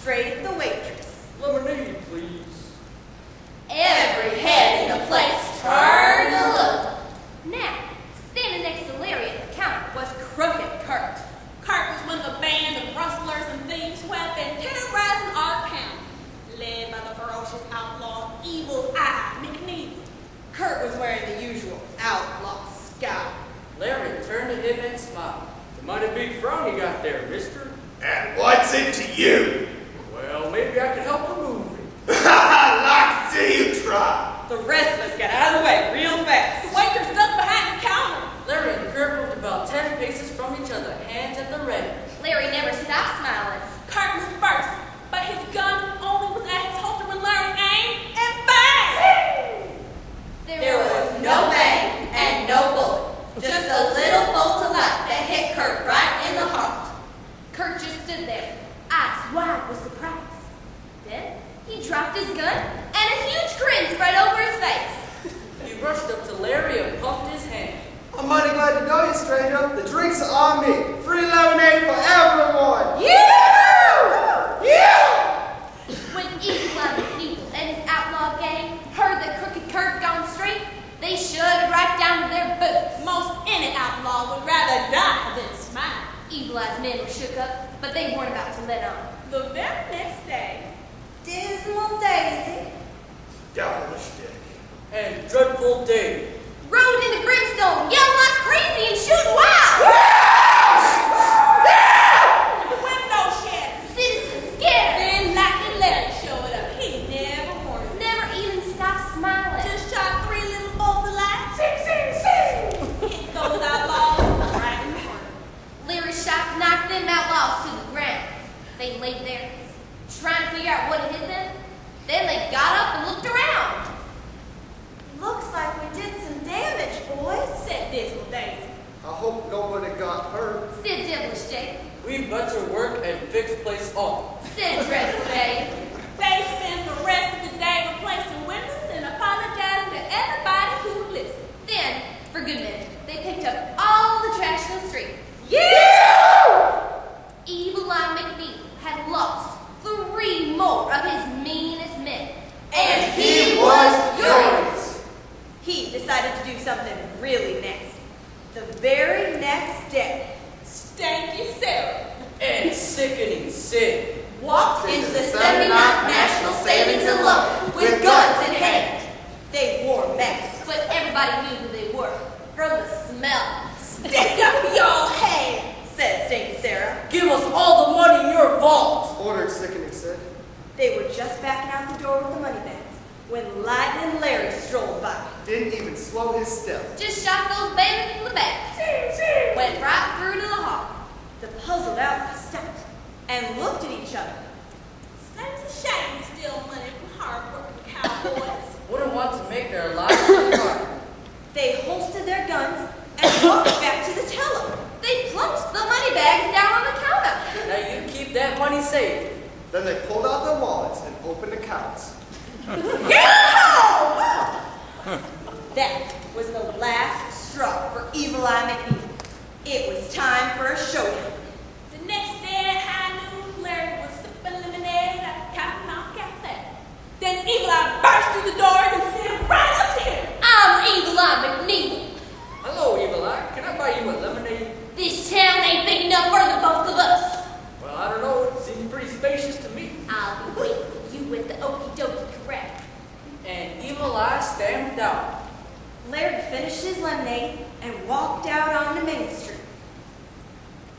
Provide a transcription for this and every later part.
straight at the waitress. Lemonade, please. Every head in the place turned to look. Now, standing next to Larry at the counter was Crooked Kurt. Kurt was one of the band of rustlers and thieves who had been terrorizing our county, led by the ferocious outlaw Evil Eye McNeil. Kurt was wearing the usual outlaw scowl. Larry turned to him and smiled. It's a mighty big frown you got there, mister. And what's it to you? Well, maybe I could help remove it. I'd like to see you try. The rest of us got out of the way real fast. The waitress ducked behind the counter. Larry and Kurt moved about 10 paces from each other, hands at the ready. Larry never stopped smiling. Kurt was first, but his gun only was at his holster when Larry aimed and bang! There was no bang and no bullet. Just a little bolt of light that hit Kurt right in the heart. Kurt just stood there, eyes wide with surprise. Then he dropped his gun, and a huge grin spread over his face. He rushed up to Larry and pumped his hand. I'm mighty glad to know you, stranger. The drinks are on me. Free lemonade for everyone. Yeah! Yeah! When Evil Eye McNeil and his outlaw gang heard that Crooked Kurt gone straight, they shuddered right down to their boots. Most any outlaw would rather die than smile. Evil Eye's men were shook up, but they weren't about to let on. The very next day, Dismal Daisy. Devilish dick. And Dreadful Dave. Rode into Brimstone, yelling like crazy and shooting wild. the window shattered. The citizens scared. Then Lightning Larry showed up. He never warned. Never even stopped smiling. Just shot 3 little bolts of light. Sing, sing, sing. Hit those outlaws right in the heart. Larry's shots knocked them outlaws to the ground. They laid there, trying to figure out what had hit them. Then they got up and looked around. Looks like we did some damage, boys. Said Dismal Daisy. I hope nobody got hurt. Said Devilish Dave. We better work and fix place up. Said Dreadful Dave. They spent the rest of the day replacing windows and apologizing to everybody who would listen. Then, for good measure, they picked up all the trash in the street. Yeah! Evil Eye McNeil had lost 3 more of his meanest men. And he was furious. He decided to do something really nasty. The very next day, Stanky Sarah. And Sickening Sid. walked into the 79th National Savings and Loan with guns in hand. They wore masks, But everybody knew who they were from the smell. Stick up your head. said Stinky Sarah. Give us all the money in your vault. Ordered Sickening Sid. They were just backing out the door with the money bags when Lightning Larry strolled by. Didn't even slow his step. Just shot those bandits in the back. Went right through to the hall. The puzzled outlaws stopped and looked at each other. Seems a shame to steal money from hard-working cowboys. Wouldn't want to make their lives hard. They holstered their guns and walked back to the teller. They plumped the money bags down on the counter. Now you keep that money safe. Then they pulled out their wallets and opened accounts. That was the last straw for Evil Eye McNeil. It was time for a showdown. The next day at high noon, Larry was sipping lemonade at the Cottonmouth Cafe. Then Evil Eye burst through the doors and said, right up to him. I'm Evil Eye McNeil. Hello, Evil Eye. Can I buy you a lemonade? This town ain't big enough for the both of us. Well, I don't know. It seems pretty spacious to me. I'll be waiting for you with the okie dokie corral. And Evil Eye stamped out. Larry finished his lemonade and walked out onto Main Street.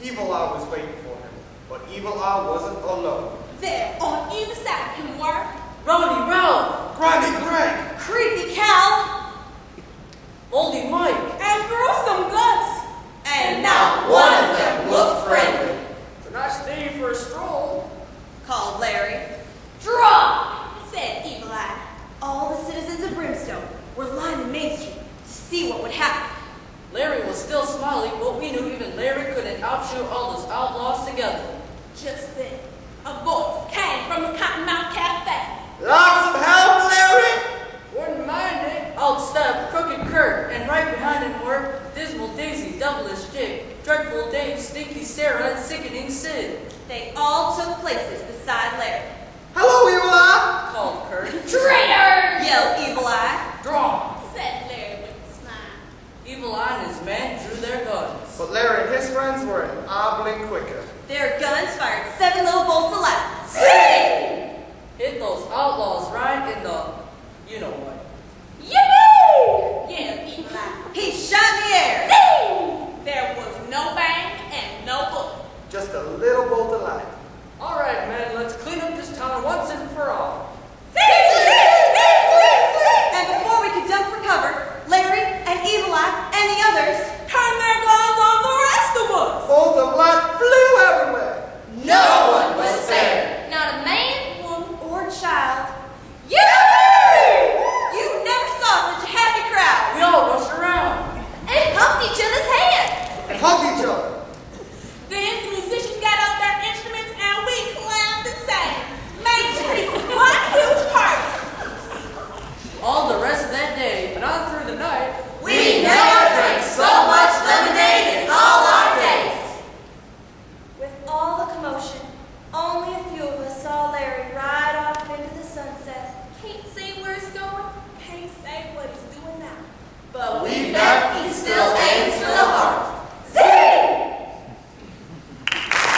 Evil Eye was waiting for him, but Evil Eye wasn't alone. There, on either side of him were Rowdy Ralph. Grimy Greg! Creepy Cal, Moldy Mike. and gruesome Gus. and not one of them looked friendly. It's a nice day for a stroll. Called Larry. Draw! Said Evil Eye. All the citizens of Brimstone were lining Main Street to see what would happen. Larry was still smiling, but we knew even Larry couldn't outshoot all those outlaws together. Just then, a voice came from the Cottonmouth Cafe. Lots of help, Larry! Wouldn't mind it. Out stepped Crooked Kurt, and right behind him were Dismal Daisy, Devilish Dick, Dreadful Dave, Stinky Sarah, and Sickening Sid. They all took places beside Larry. But Larry and his friends were an oblong quicker. Their guns fired 7 little bolts of light. Zing! Hit those outlaws right in the, you know what. Yippee! Yeah, Evil Eye. He shot in the air. Zing! There was no bang and no bullet. Just a little bolt of light. All right, man, let's clean up this town once and for all. And before we could duck for cover, Larry and Evil Eye and the others Turned their guns on the rest of us. Bolt of light flew everywhere. No one was spared. Not a man, woman, or child. yippee! You never saw such a happy crowd. We all rushed around. And pumped each other's hands. And hugged each other. Then the musicians got out their instruments and we clapped and sang. Made street one huge party. All the rest of that day and on through the night, We never drank so much lemonade in all our days. With all the commotion, only a few of us saw Larry ride off into the sunset. Can't say where he's going. Can't say what he's doing